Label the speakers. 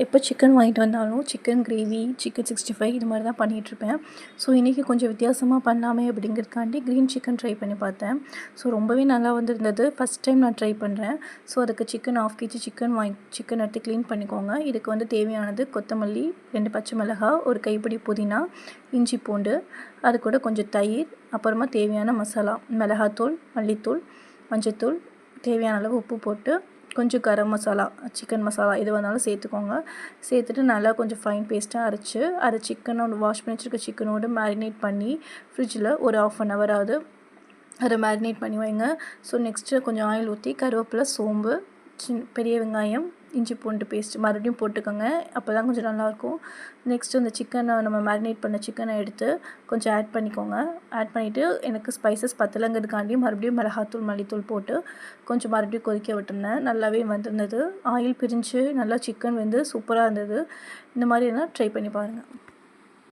Speaker 1: எப்போ சிக்கன் வாங்கிட்டு வந்தாலும் சிக்கன் கிரேவி, சிக்கன் 65 இது மாதிரி தான் பண்ணிகிட்ருப்பேன். ஸோ இன்றைக்கி கொஞ்சம் வித்தியாசமாக பண்ணலாமே அப்படிங்கிறதுக்காண்டி க்ரீன் சிக்கன் ட்ரை பண்ணி பார்த்தேன். ஸோ ரொம்பவே நல்லா வந்திருந்தது. ஃபஸ்ட் டைம் நான் ட்ரை பண்ணுறேன். ஸோ அதுக்கு சிக்கன் 1/2 kg சிக்கன் எடுத்து க்ளீன் பண்ணிக்கோங்க. இதுக்கு வந்து தேவையானது கொத்தமல்லி, 2 பச்சை மிளகாய், ஒரு கைப்பிடி புதினா, இஞ்சி பூண்டு, அது கூட கொஞ்சம் தயிர், அப்புறமா தேவையான மசாலா மிளகாத்தூள், மல்லித்தூள், மஞ்சத்தூள், தேவையான அளவு உப்பு போட்டு கொஞ்சம் கரம் மசாலா, சிக்கன் மசாலா எது வேணாலும் சேர்த்துக்கோங்க. சேர்த்துட்டு நல்லா கொஞ்சம் ஃபைன் பேஸ்ட்டாக அரைச்சி அதை சிக்கனோட வாஷ் பண்ணி வச்சுருக்க சிக்கனோடு மேரினேட் பண்ணி ஃப்ரிட்ஜில் ஒரு 1/2 அன் ஹவராவது அதை மேரினேட் பண்ணி வைங்க. ஸோ நெக்ஸ்ட்டு கொஞ்சம் ஆயில் ஊற்றி கருவேப்பிலை, சோம்பு, பெரிய வெங்காயம், இஞ்சி பூண்டு பேஸ்ட் மறுபடியும் போட்டுக்கோங்க. அப்போ தான் கொஞ்சம் நல்லாயிருக்கும். நெக்ஸ்ட்டு அந்த சிக்கனை நம்ம மேரினேட் பண்ண சிக்கனை எடுத்து கொஞ்சம் ஆட் பண்ணிக்கோங்க. ஆட் பண்ணிவிட்டு எனக்கு ஸ்பைசஸ் பத்தலைங்கிறதுக்காண்டி மறுபடியும் மிளகாத்தூள், மல்லித்தூள் போட்டு கொஞ்சம் மறுபடியும் கொதிக்க விட்டுருந்தேன். நல்லாவே வந்திருந்தது. ஆயில் பிரிஞ்சு நல்லா சிக்கன் வந்து சூப்பராக இருந்தது. இந்த மாதிரி எல்லாம் ட்ரை பண்ணி பாருங்கள்.